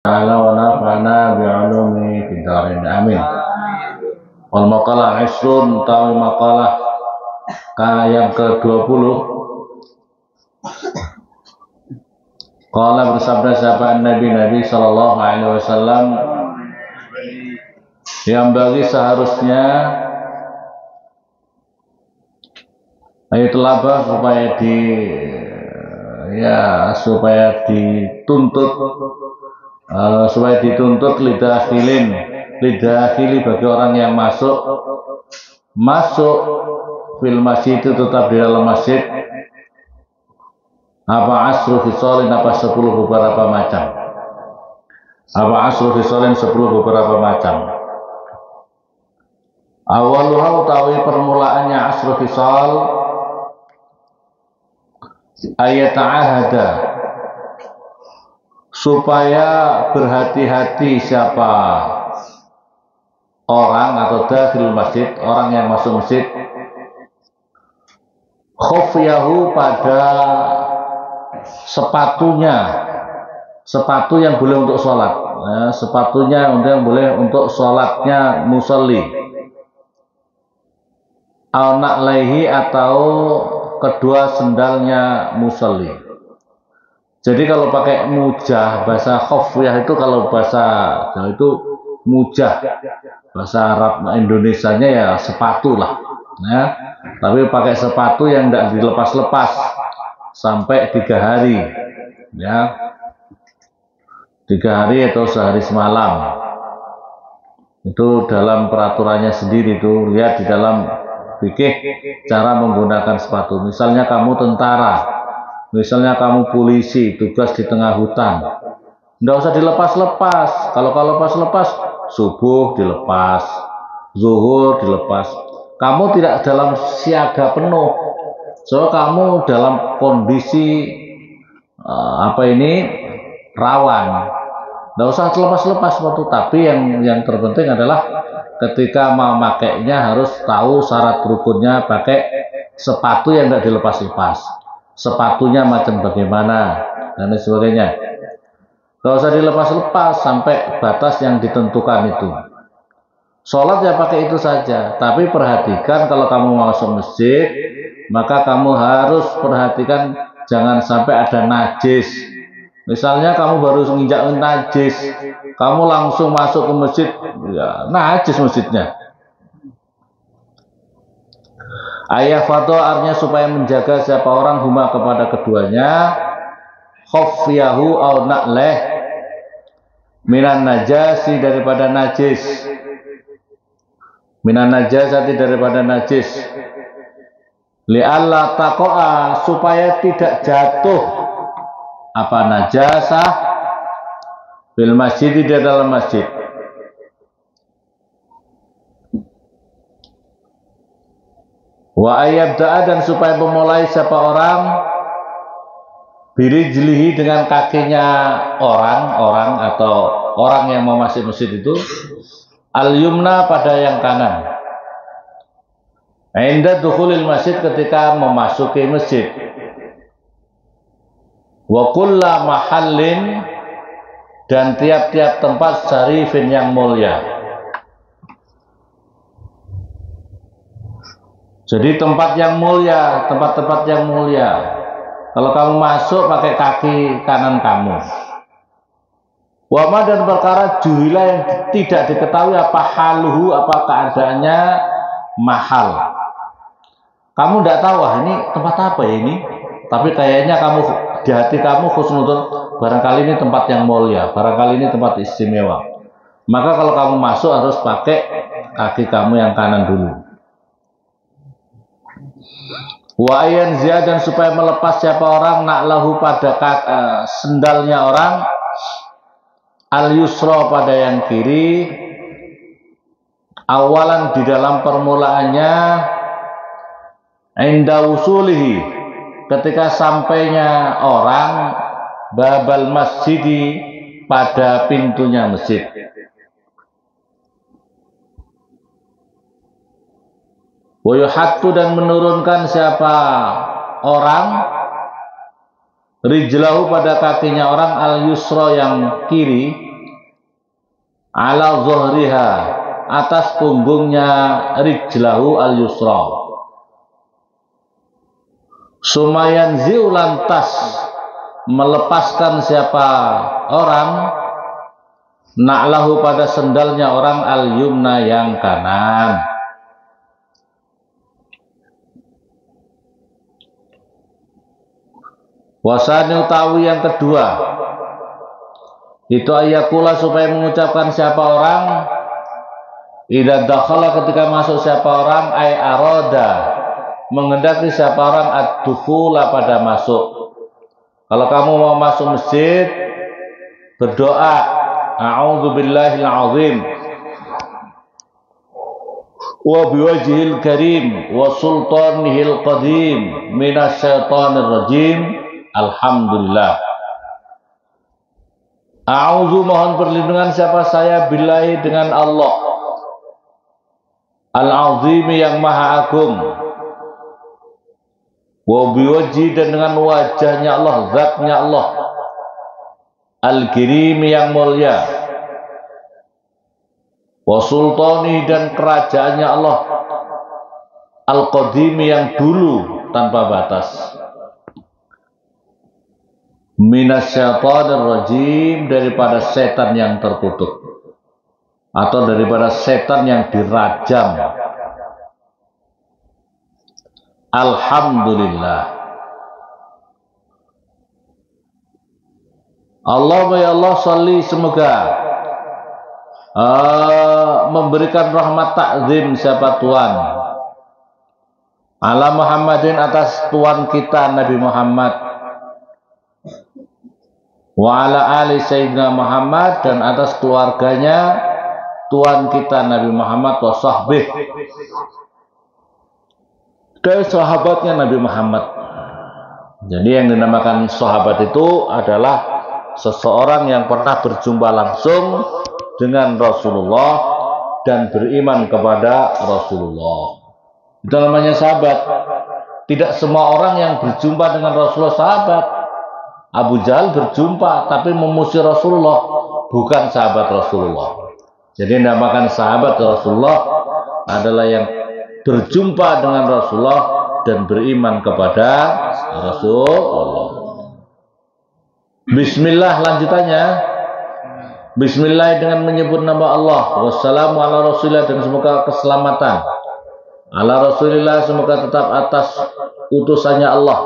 ta'ala wa nafa'ana bi'ulumi fid dharain amin. Wal maqalah isrun tawi maqalah yang ke-20. Qala bersabda sahabat Nabi sallallahu alaihi wasallam, yang bagi seharusnya ayo telabah supaya dituntut lidakhili bagi orang yang masuk fil masjid itu tetap di dalam masjid apa asru fisolin apa 10 beberapa macam awaluha utawi permulaannya asru fisol ayat ta'ahada supaya berhati-hati siapa orang atau dakhil masjid, orang yang masuk masjid, khufyahu pada sepatu yang boleh untuk sholat, sepatunya yang boleh untuk sholatnya musalli, au na'laihi atau kedua sendalnya musalli. Jadi kalau pakai mujah, bahasa khufyah itu kalau bahasa Jawa itu mujah, bahasa Arab Indonesianya ya sepatu lah, ya. Tapi pakai sepatu yang tidak dilepas-lepas sampai 3 hari, ya, 3 hari atau sehari semalam. Itu dalam peraturannya sendiri tuh, lihat di dalam fikih cara menggunakan sepatu. Misalnya kamu tentara, misalnya kamu polisi, tugas di tengah hutan, nggak usah dilepas-lepas. Kalau lepas-lepas, subuh dilepas, zuhur dilepas. Kamu tidak dalam siaga penuh, so kamu dalam kondisi rawan. Nggak usah lepas-lepas sepatu. Tapi yang terpenting adalah ketika memakainya harus tahu syarat rukunnya, pakai sepatu yang tidak dilepas-lepas. Sepatunya macam bagaimana dan sebagainya. Nggak usah dilepas-lepas sampai batas yang ditentukan itu. Sholat ya pakai itu saja. Tapi perhatikan kalau kamu masuk masjid, maka kamu harus perhatikan jangan sampai ada najis. Misalnya kamu baru menginjak najis, kamu langsung masuk ke masjid, ya najis masjidnya. Ayah fatwa artinya supaya menjaga siapa orang huma kepada keduanya, khufyahu au na'leh minan najasi daripada najis, minan najasati daripada najis, li'alla taqa'a supaya tidak jatuh apa najasah bil masjid di dalam masjid. Wa ayyabda'a dan supaya memulai siapa orang birijlihi dengan kakinya orang atau orang yang mau masuk masjid itu al-yumna pada yang kanan. Inda dukhulil masjid ketika memasuki masjid. Wa kulla mahallin dan tiap-tiap tempat syarifin yang mulia. Jadi tempat yang mulia, tempat-tempat yang mulia. Kalau kamu masuk pakai kaki kanan kamu. Wama dan perkara juhila yang tidak diketahui apa haluhu, apa keadaannya mahal. Kamu tidak tahu, ini tempat apa ya ini? Tapi kayaknya kamu di hati kamu khusnudun, barangkali ini tempat yang mulia, barangkali ini tempat istimewa. Maka kalau kamu masuk harus pakai kaki kamu yang kanan dulu. Wa ayan dan supaya melepas siapa orang na'lahu pada sendalnya orang al yusra pada yang kiri awalan di dalam permulaannya inda usulihi ketika sampainya orang babal masjidi pada pintunya masjid. Wayuhattu dan menurunkan siapa orang rijlahu pada kakinya orang al yusra yang kiri ala zuhriha, atas punggungnya rijlahu al-yusra. Sumayan ziulantas melepaskan siapa orang na'lahu pada sendalnya orang al-yumna yang kanan. Wasani utawi yang kedua itu ayakula supaya mengucapkan siapa orang idza dakhala ketika masuk siapa orang ay aroda mengendaki siapa orang ad-dukhula pada masuk. Kalau kamu mau masuk masjid berdoa a'udzubillahil azim wa biwajhil karim wa sultanihil qadim minasyaitonir rajim alhamdulillah. A'udzu mohon perlindungan siapa saya billahi dengan Allah al-azim yang maha agung wa biwajhi dan dengan wajahnya Allah, zatnya Allah al-kirim yang mulia wa sultani dan kerajaannya Allah al-qadim yang dulu tanpa batas minasyaitonir rajim daripada setan yang terkutuk atau daripada setan yang dirajam. Alhamdulillah. Allahumma ya Allah salli semoga memberikan rahmat takzim siapa Tuhan ala Muhammadin atas Tuhan kita Nabi Muhammad wa ala ali sayyidina Muhammad dan atas keluarganya Tuhan kita Nabi Muhammad wa sahbih dan sahabatnya Nabi Muhammad. Jadi yang dinamakan sahabat itu adalah seseorang yang pernah berjumpa langsung dengan Rasulullah dan beriman kepada Rasulullah. Itu namanya sahabat. Tidak semua orang yang berjumpa dengan Rasulullah sahabat. Abu Jahal berjumpa tapi memusuhi Rasulullah, bukan sahabat Rasulullah. Jadi dinamakan sahabat Rasulullah adalah yang berjumpa dengan Rasulullah dan beriman kepada Rasulullah. Bismillah lanjutannya. Bismillah dengan menyebut nama Allah. Wassalamu ala Rasulillah dan semoga keselamatan ala Rasulillah semoga tetap atas utusannya Allah.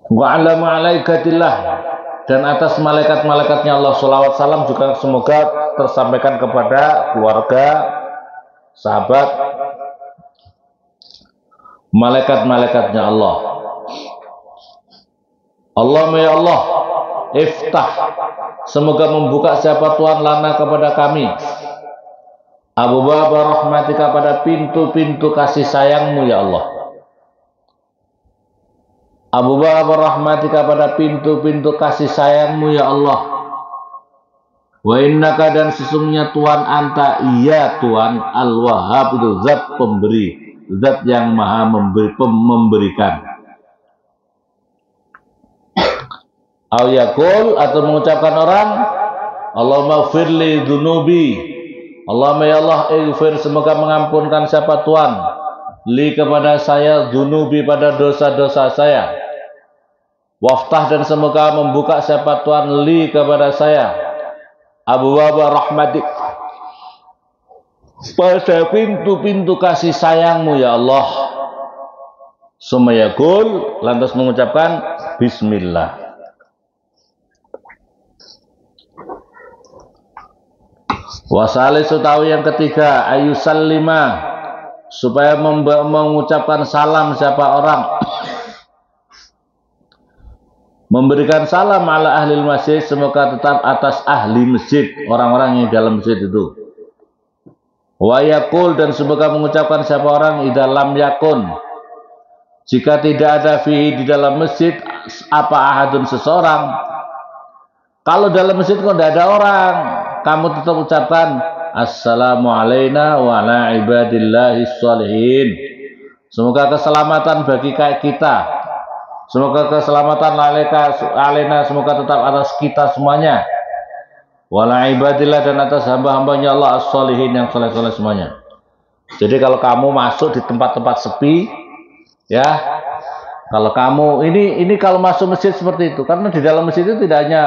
Wa ala malaikatillah dan atas malaikat-malaikatnya Allah. Shalawat salam juga semoga tersampaikan kepada keluarga, sahabat, malaikat-malaikatnya Allah. Allahumma ya Allah iftah semoga membuka siapa Tuhan lana kepada kami Abu Baba rahmatika pada pintu-pintu kasih sayangmu ya Allah. Abu Baba rahmatika pada pintu-pintu kasih sayangmu ya Allah. Wa innaka dan sesungguhnya Tuhan anta iya Tuhan al-wahhab itu zat pemberi, zat yang maha memberikan. Au yaqul atau mengucapkan orang Allahumma firli dzunubi. Allahumma ya Allah ighfir semoga mengampunkan siapa Tuhan li kepada saya dzunubi pada dosa-dosa saya. Waftah dan semoga membuka siapa Tuhan li kepada saya Abu Baba rahmatik pada pintu-pintu kasih sayangmu ya Allah. Sumayakul lantas mengucapkan Bismillah. Wasalis utawi yang ketiga ayusallima supaya mengucapkan salam siapa orang memberikan salam ala ahli masjid semoga tetap atas ahli masjid orang-orang yang dalam masjid itu. Wa yaqul dan semoga mengucapkan siapa orang idza lam yakun jika tidak ada fihi di dalam masjid apa ahadun seseorang. Kalau dalam masjid kok tidak ada orang, kamu tetap ucapkan assalamu alaina wa ala ibadillahis sholihin. Semoga keselamatan bagi kita. Semoga keselamatan alaina semoga tetap atas kita semuanya. Wala ibadillah, dan atas hamba-hambanya Allah as-solihin yang soleh-soleh semuanya. Jadi kalau kamu masuk di tempat-tempat sepi, ya, kalau kamu ini kalau masuk masjid seperti itu, karena di dalam masjid itu tidak hanya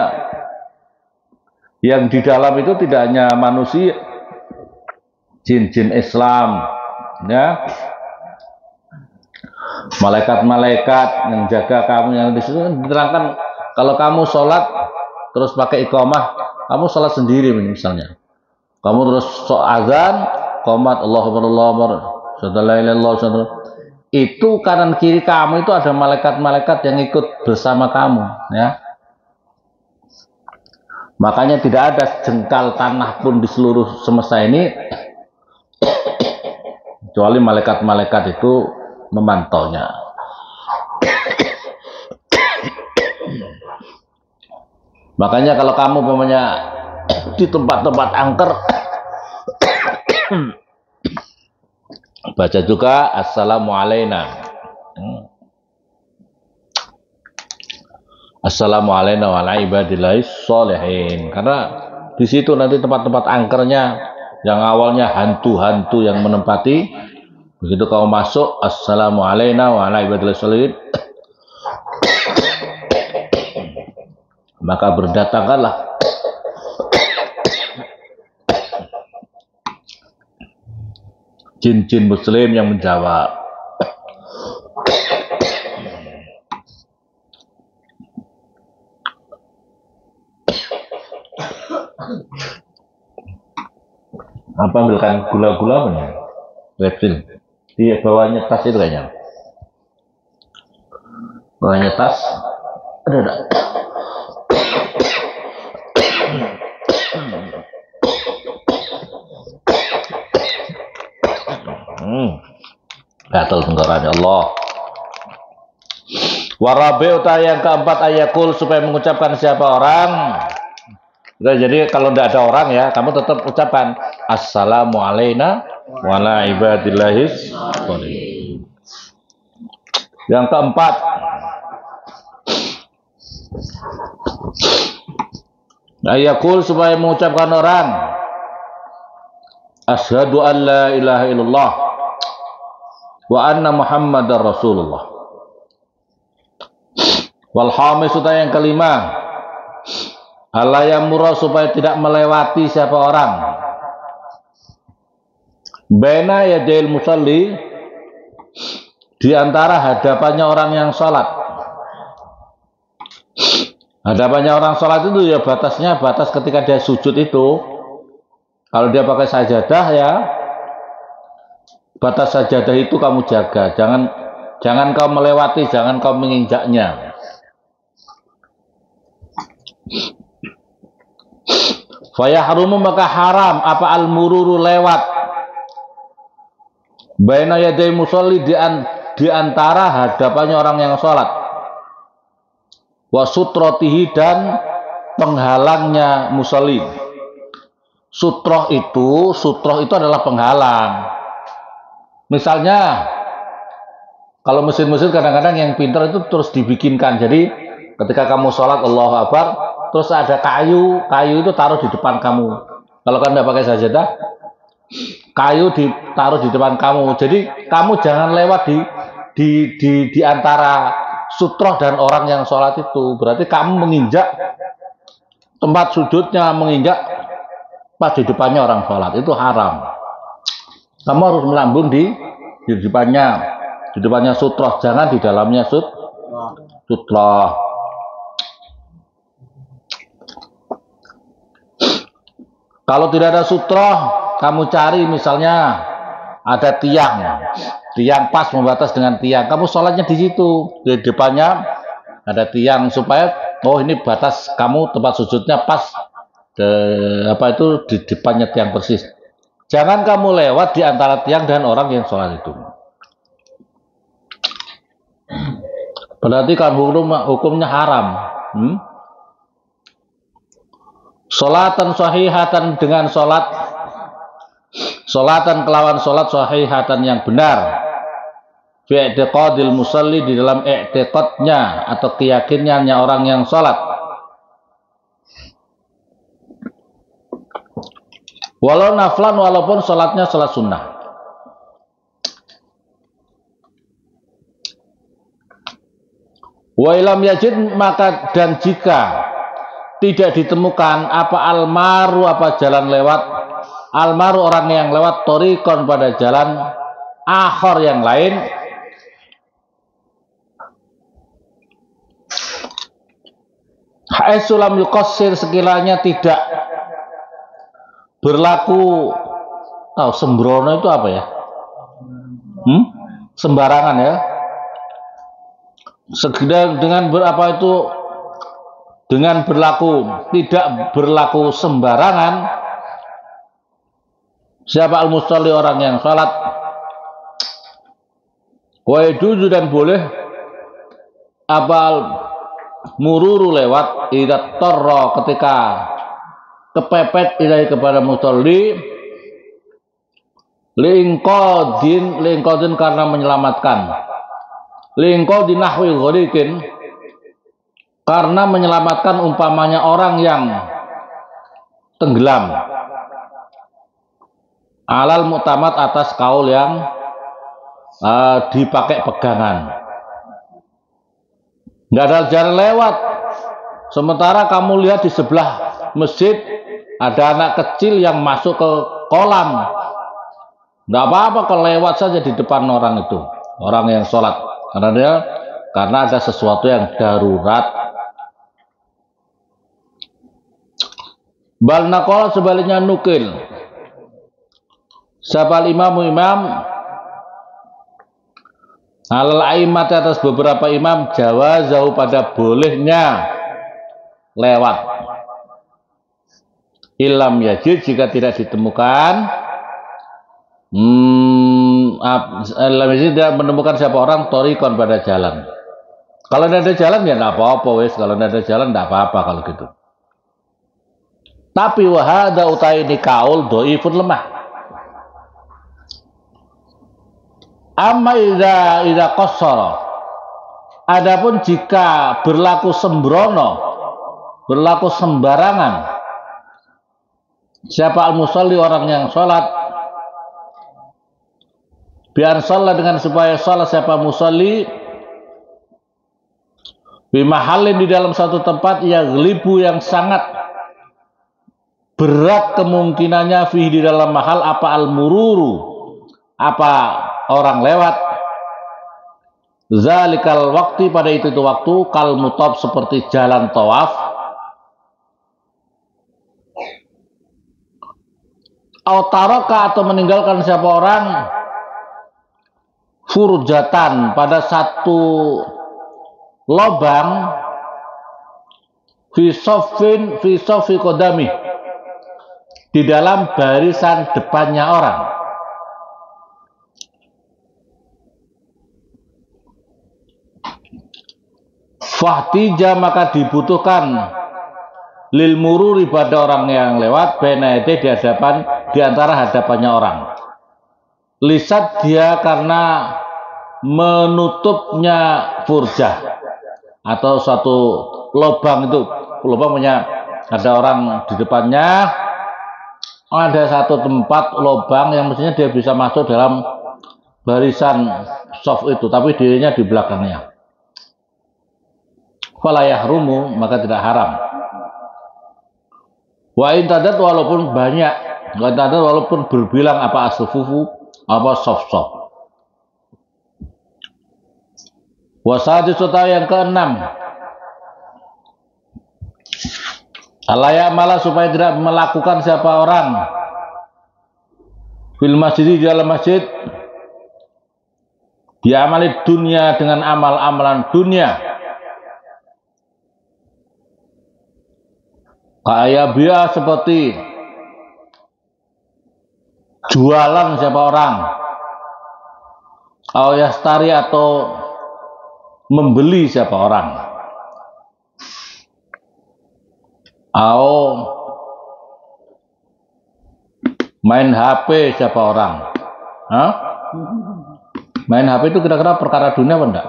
yang di dalam itu tidak hanya manusia, jin-jin Islam, ya, malaikat-malaikat yang jaga kamu yang di situ kan diterangkan. Kalau kamu sholat terus pakai iqamah, kamu sholat sendiri misalnya, kamu terus azan, qomat Allahu Akbar, Allahu Akbar, itu kanan kiri kamu itu ada malaikat-malaikat yang ikut bersama kamu, ya. Makanya tidak ada jengkal tanah pun di seluruh semesta ini kecuali malaikat-malaikat itu memantaunya. Makanya kalau kamu umpamanya di tempat-tempat angker, baca juga assalamualaikum. Assalamualaikum wa ibadillahis sholihin. Karena di situ nanti tempat-tempat angkernya yang awalnya hantu-hantu yang menempati. Begitu kamu masuk, assalamualaikum wa ibadillahis sholihin, maka berdatangkanlah jin-jin muslim yang menjawab. Apa ambilkan gula-gula apa nih? Refill. Di bawahnya tas itu kayaknya. Bawahnya tas ada. Gatal tenggorokan Allah. Warabi utai yang keempat ayakul, supaya mengucapkan siapa orang. Jadi kalau tidak ada orang ya, kamu tetap ucapkan assalamualaikum wa ibadillahis sholihin. Yang keempat, ayakul, supaya mengucapkan orang asyhadu an la ilaha illallah wa anna muhammadar rasulullah. Wal khamis, utai yang kelima, alayamura, supaya tidak melewati siapa orang baina yadail musalli, di antara hadapannya orang yang sholat. Hadapannya orang sholat itu ya batasnya batas ketika dia sujud itu. Kalau dia pakai sajadah ya, batas sajadah itu kamu jaga, jangan kau melewati, jangan kau menginjaknya. Fayahrumu, maka haram apa al-mururu, lewat baina yaday musolli, di antara hadapannya orang yang sholat, wa sutrotihi, dan penghalangnya musolli. Sutroh itu adalah penghalang. Misalnya kalau mesin-mesin kadang-kadang yang pintar itu terus dibikinkan, jadi ketika kamu sholat Allahu Akbar, terus ada kayu itu taruh di depan kamu. Kalau kan tidak pakai sajadah, kayu ditaruh di depan kamu. Jadi kamu jangan lewat di antara sutroh dan orang yang sholat itu. Berarti kamu menginjak tempat sujudnya, menginjak pas di depannya orang sholat, itu haram. Kamu harus melambung di depannya sutroh, jangan di dalamnya sutroh. Kalau tidak ada sutroh, kamu cari misalnya ada tiang pas membatas dengan tiang, kamu sholatnya di situ, di depannya ada tiang, supaya ini batas kamu, tempat sujudnya pas di depannya tiang persis. Jangan kamu lewat di antara tiang dan orang yang sholat itu. Berarti kan hukumnya haram. Sholatan sahihatan, dengan sholatan kelawan sholat sahihatan yang benar, fi i'tiqadil musalli, di dalam i'tiqadnya atau keyakinannya orang yang sholat, Walau naflan, walaupun sholatnya sholat sunnah. Wa ilam yajid, maka dan jika tidak ditemukan apa almaru, apa jalan lewat, almaru orang yang lewat, torikon pada jalan akhor yang lain, haisulam yuqassir, sekiranya tidak berlaku, sembrono itu apa ya? Sembarangan ya. Dengan berapa itu, dengan berlaku, tidak berlaku sembarangan, siapa al-musalli, orang yang salat, wa yajuzu, dan boleh abal mururu lewat, idza tarra, ketika kepepet ilahi kepada musalli, liingqadin karena menyelamatkan, liingqadin nahwi ghariqin, karena menyelamatkan umpamanya orang yang tenggelam, alal mu'tamad, atas kaul yang dipakai pegangan. Nggak ada jalan lewat, sementara kamu lihat di sebelah masjid ada anak kecil yang masuk ke kolam, nggak apa-apa kalau lewat saja di depan orang itu, orang yang sholat, karena ada sesuatu yang darurat. Bal naqala, sebaliknya nukil sabal imam alal aimat, atas beberapa imam, jawazahu, pada bolehnya lewat, ilam yajid, jika tidak ditemukan, ilam yajid, tidak menemukan siapa orang, torikon, pada jalan. Kalau tidak ada jalan ya tidak apa-apa wes, kalau tidak ada jalan tidak apa-apa kalau gitu. Tapi wahada utai ini kaul dhaifun, lemah. Amma idza qassara, adapun jika berlaku sembrono, berlaku sembarangan, siapa al-musalli, orang yang sholat, biar sholat, dengan supaya sholat siapa musalli, bimahallin, di dalam satu tempat, yaghlibu, yang sangat berat kemungkinannya, fih, di dalam mahal, apa al-mururu, apa orang lewat, zalikal waktu, pada itu waktu, kal mutab, seperti jalan tawaf, autaraka, atau meninggalkan siapa orang, furjatan, pada satu lobang, fi soffi kodami, di dalam barisan depannya orang. Fahtija, maka dibutuhkan, lil mururi, pada orang yang lewat, benaide, di hadapan, di antara hadapannya orang, lisat dia, karena menutupnya furjah, atau satu lubang, itu lubang punya, ada orang di depannya, ada satu tempat lubang yang mestinya dia bisa masuk dalam barisan soft itu, tapi dirinya di belakangnya. Fala yahrumu, maka tidak haram. Wa intadat, walaupun banyak, wa intadat, walaupun berbilang, apa asufufu, apa soft. Wasadi sota, yang keenam, alaya malah, supaya tidak melakukan siapa orang, fil masjid, di dalam masjid, diamali dunia, dengan amal-amalan dunia, kayak biasa, seperti jualan siapa orang, yastari, atau membeli siapa orang, main HP siapa orang. Main HP itu kira-kira perkara dunia apa enggak?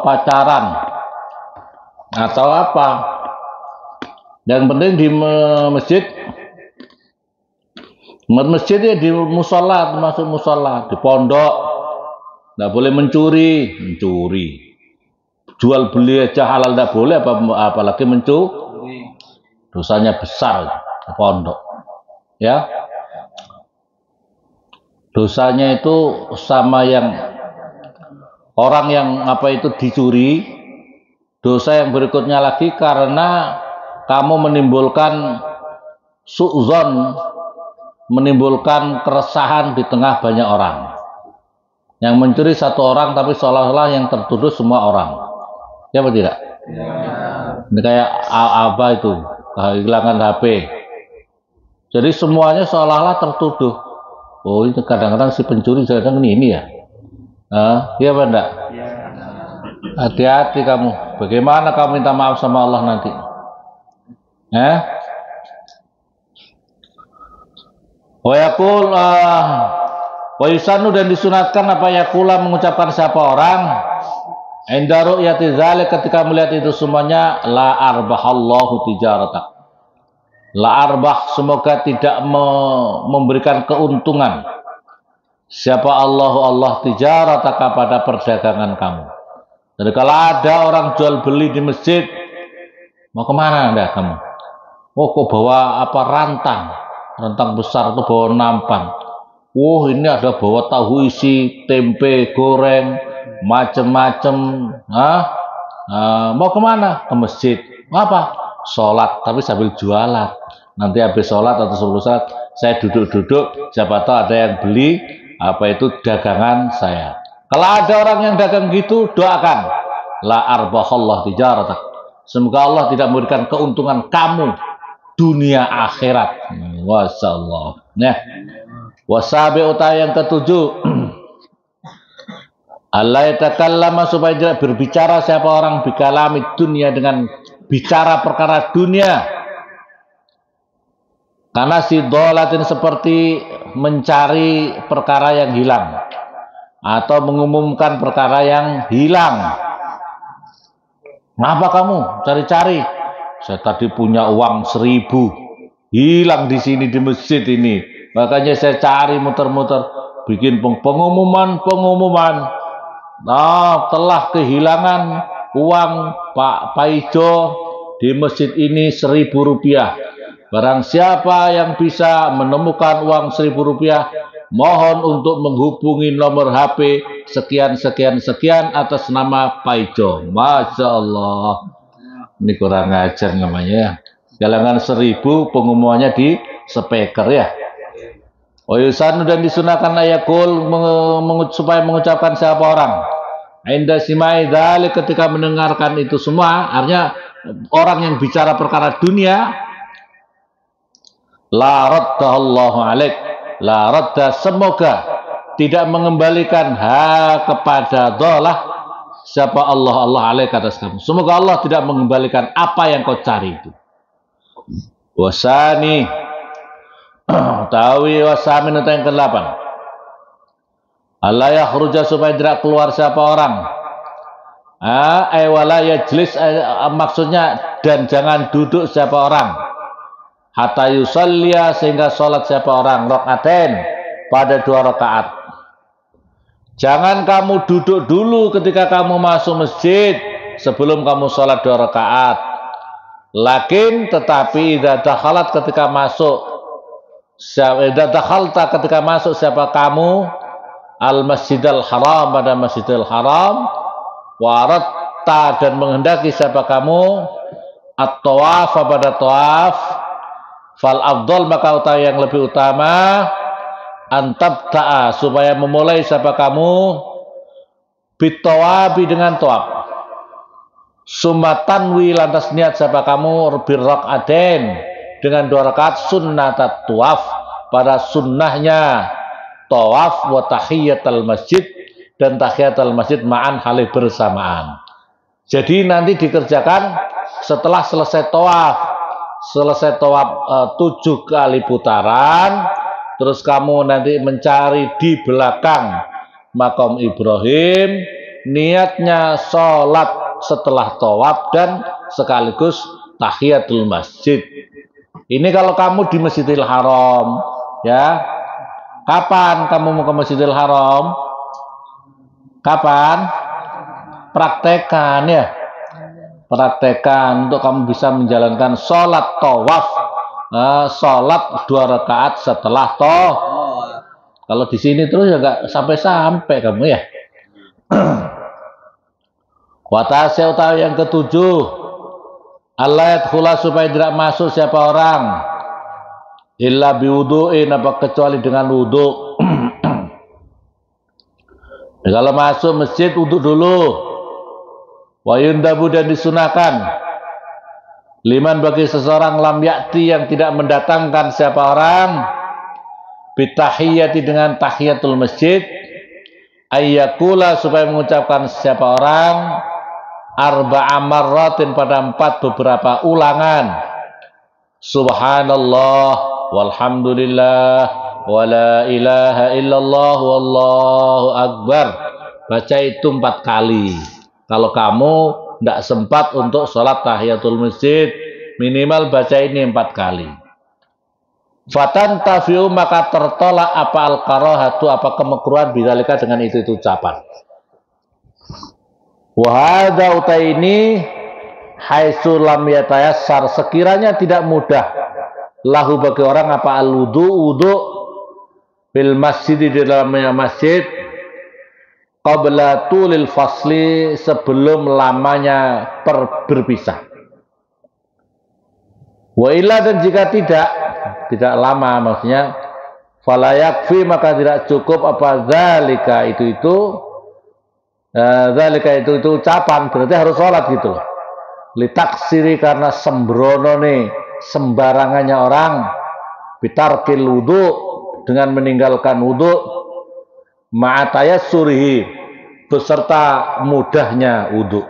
Pacaran atau apa, Yang penting di masjid, masjid ya di musola, termasuk musola, di pondok, nggak boleh mencuri, jual beli aja halal nggak boleh, apalagi mencuri, dosanya besar di pondok, ya. Dosanya itu sama yang orang yang apa itu dicuri. Dosa yang berikutnya lagi karena kamu menimbulkan su'zon, menimbulkan keresahan di tengah banyak orang. Yang mencuri satu orang tapi seolah-olah yang tertuduh semua orang. Ya apa tidak? Ya. Ini kayak apa itu, kehilangan HP. Jadi semuanya seolah-olah tertuduh. Oh, ini kadang-kadang si pencuri kadang ini ya. Iya apa enggak? Ya. Hati-hati kamu. Bagaimana kamu minta maaf sama Allah nanti? Wa yaqul wa yusanu, dan disunatkan apa yaqula, mengucapkan siapa orang inda ru'yati dzalik, ketika melihat itu semuanya, la arbahallahu tijaratak. La arbah, semoga tidak memberikan keuntungan. Siapa Allah tijarataka, pada perdagangan kamu. Jadi kalau ada orang jual beli di masjid, mau kemana Anda kamu? Oh, kok bawa apa, rantang besar tuh, bawa nampan. Oh, ini ada bawa tahu isi, tempe goreng, macem-macem. Mau kemana? Ke masjid. Apa? Sholat, tapi sambil jualan. Nanti habis sholat atau sebelum sholat, saya duduk-duduk, siapa tahu ada yang beli apa itu dagangan saya. Kalau ada orang yang dagang gitu, doakan, la arbahallah tijaratak, semoga Allah tidak memberikan keuntungan kamu dunia akhirat. Wasallam. Ya. Wasabi utai yang ketujuh, Allah yatakallama, supaya tidak berbicara siapa orang bikalami dunia, dengan bicara perkara dunia. Karena si dolatin, seperti mencari perkara yang hilang atau mengumumkan perkara yang hilang. Kenapa kamu cari-cari? Saya tadi punya uang 1.000, hilang di sini di masjid ini. Makanya saya cari muter-muter, bikin pengumuman. Telah kehilangan uang Pak Paijo di masjid ini 1.000 rupiah. Barang siapa yang bisa menemukan uang 1.000 rupiah, mohon untuk menghubungi nomor HP sekian atas nama Paijo. Masya Allah. Ini kurang ajar namanya. Galangan 1.000, pengumumannya di speaker ya. Oyusan, dan disunahkan ayakul, supaya mengucapkan siapa orang inda simai dzalik, ketika mendengarkan itu semua. Artinya orang yang bicara perkara dunia, la raddahallahu alaik, la radda, semoga tidak mengembalikan kepada dolah siapa Allah alaik, atas kamu. Semoga Allah tidak mengembalikan apa yang kau cari itu. Wasani tawi wasamin, yang ke-8, Allah yakhruja, supaya tidak keluar siapa orang, wala yajlis, maksudnya dan jangan duduk siapa orang, hatta yusalliya, sehingga sholat siapa orang, rakatain, pada 2 rakaat. Jangan kamu duduk dulu ketika kamu masuk masjid sebelum kamu sholat 2 rakaat. Tetapi idza dakhalat, ketika masuk, ketika masuk siapa kamu al masjidil haram, pada masjidil haram, waratta, dan menghendaki siapa kamu at-tawaf, pada tawaf, fal afdal, maka yang lebih utama, antabta'a, supaya memulai siapa kamu bitawabi, dengan tawaf, summatanwi, lantas niat siapa kamu birraqatain, dengan 2 rakaat sunnatat tawaf, pada sunnahnya tawaf, wa tahiyatul masjid, dan tahiyatul masjid ma'an, halih bersamaan. Jadi nanti dikerjakan setelah selesai tawaf. 7 kali putaran, terus kamu nanti mencari di belakang makam Ibrahim, niatnya sholat setelah tawaf dan sekaligus tahiyatul masjid. Ini kalau kamu di Masjidil Haram, ya. Kapan kamu mau ke Masjidil Haram? Kapan? Praktekan ya. Praktekan untuk kamu bisa menjalankan sholat tawaf, sholat 2 rakaat setelah toh. Kalau di sini terus ya nggak sampai kamu ya. Watasya utawi yang ketujuh, Allah yadkhula supaya tidak masuk siapa orang illa biwudu'in apa kecuali dengan wudu. Kalau masuk masjid wudu dulu. Wa yundabu dan disunahkan liman bagi seseorang lam yakti yang tidak mendatangkan siapa orang bitahiyati dengan tahiyatul masjid ayyakula supaya mengucapkan siapa orang arba'a marratin pada 4 beberapa ulangan subhanallah walhamdulillah wala ilaha illallah wallahu akbar. Baca itu 4 kali. Kalau kamu tidak sempat untuk sholat tahiyatul masjid, minimal baca ini 4 kali. Fatan tafiu maka tertolak apa al-karahatu apa kemekruhan bidzalika dengan itu ucapan. Wahada utai ini haitsu lam yatayassar sekiranya tidak mudah lahu bagi orang apa al-wudu bil masjid di dalamnya masjid qabla tulil fasli sebelum lamanya berpisah. Wa illa dan jika tidak lama maksudnya fala yakfi maka tidak cukup apa zalika itu ucapan berarti harus sholat gitu loh. Litaksiri karena sembrono nih sembarangannya orang bitarkil wudu dengan meninggalkan wudu ma'atayassurihi beserta mudahnya wudu.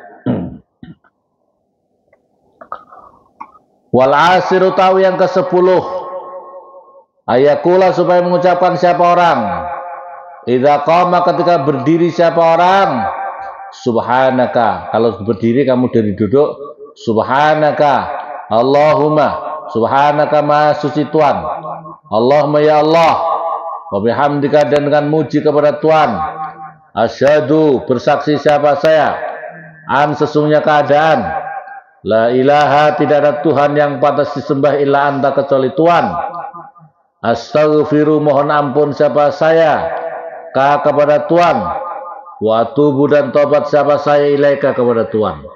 Wal asiru tahu yang ke-10 ayakula supaya mengucapkan siapa orang idza qama ketika berdiri siapa orang subhanaka kalau berdiri kamu dari duduk subhanaka Allahumma subhanaka maha suci Tuhan Allahumma ya Allah wa bihamdika dan dengan muji kepada Tuhan asyhadu bersaksi siapa saya an sesungguhnya keadaan la ilaha tidak ada Tuhan yang pantas disembah illa anta kecuali Tuhan astaghfiru mohon ampun siapa saya kepada Tuhan wa atubu dan tobat siapa saya ilaika kepada Tuhan.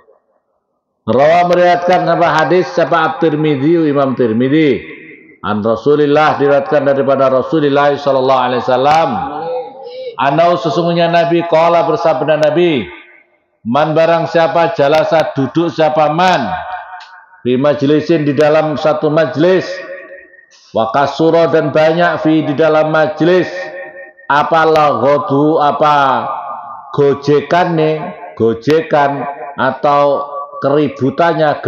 Rawa meriwayatkan apa hadis siapa At-Tirmidzi Imam Tirmidzi an Rasulillah diriwayatkan daripada Rasulullah sallallahu alaihi wasallam anau sesungguhnya Nabi qala bersabda Nabi man barang siapa jalasa duduk siapa man di majlisin di dalam satu majlis wa kasura dan banyak fi di dalam majlis apa laghodu apa gojekan atau keributannya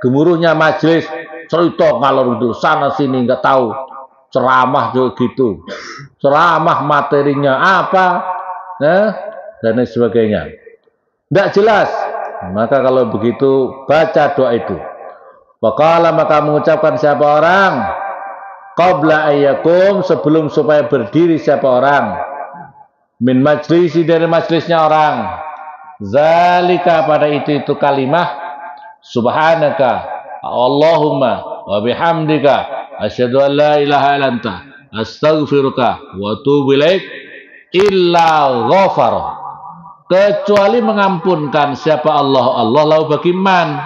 gemuruhnya majlis cerita ngalor itu sana sini nggak tahu ceramah juga gitu ceramah materinya apa dan lain sebagainya tidak jelas maka kalau begitu baca doa itu waqala maka mengucapkan siapa orang qabla ayyakum sebelum supaya berdiri siapa orang min majlisi dari majlisnya orang zalika pada itu kalimah subhanaka Allahumma wa bihamdika asyhadu an la ilaha illa anta astaghfiruka wa atubu ilaik illa ghafara kecuali mengampunkan siapa Allah lau bagi man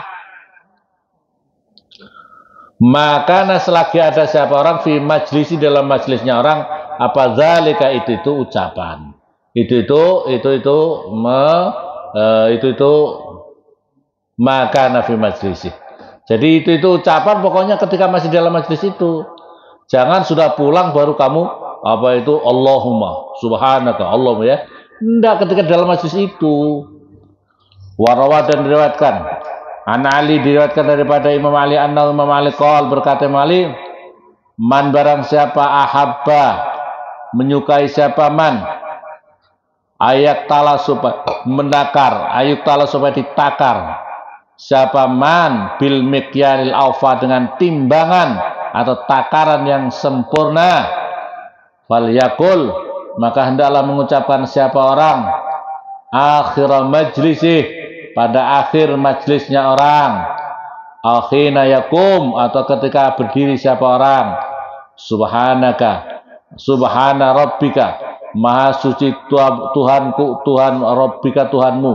maka selagi ada siapa orang fi majlisi dalam majlisnya orang apa zalika itu ucapan itu maka nafi majlisi. Jadi itu ucapan pokoknya ketika masih dalam majlis itu. Jangan sudah pulang baru kamu apa itu Allahumma subhanaka Allahumma ya. Enggak ketika dalam majlis itu. Warawat dan diriwayatkan. An Ali diriwayatkan daripada Imam Ali Imam Ali qol berkata Imam Ali man barang siapa ahabba menyukai siapa man ayak tala supaya menakar ayuk tala supaya ditakar siapa man bil mikyalil awfa dengan timbangan atau takaran yang sempurna, falyakul maka hendaklah mengucapkan siapa orang akhir majlisih pada akhir majlisnya orang, akhina yakum atau ketika berdiri siapa orang, subhanaka subhana rabbika maha suci Tuhanku Tuhan rabbika Tuhanmu,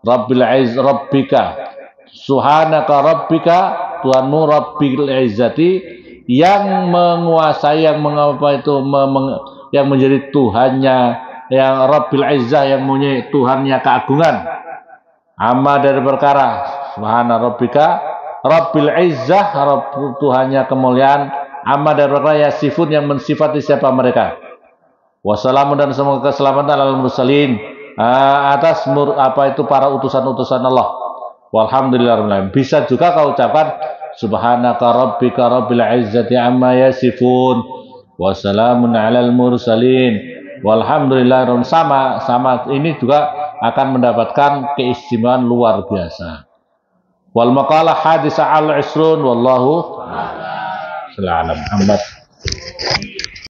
rabbil izz rabbika subhanaka rabbika Tuhanmu, rabbil izzati yang menguasai, yang mengapa itu yang menjadi Tuhannya, yang rabbil izzah yang mempunyai Tuhannya keagungan, amma dari perkara subhana rabbika rabbil izzah Tuhannya kemuliaan, amma dari perkara yasifun yang mensifati siapa mereka, wassalamu dan semoga keselamatan alal mursalin atas apa itu para utusan-utusan Allah, walhamdulillah. Bisa juga kau ucapkan subhanaka rabbika rabbil izzati amma yasifun wassalamun alal mursalin walhamdulillah. Sama ini juga akan mendapatkan keistimewaan luar biasa. Wal maqalah hadis al-isrun wallahu a'lam.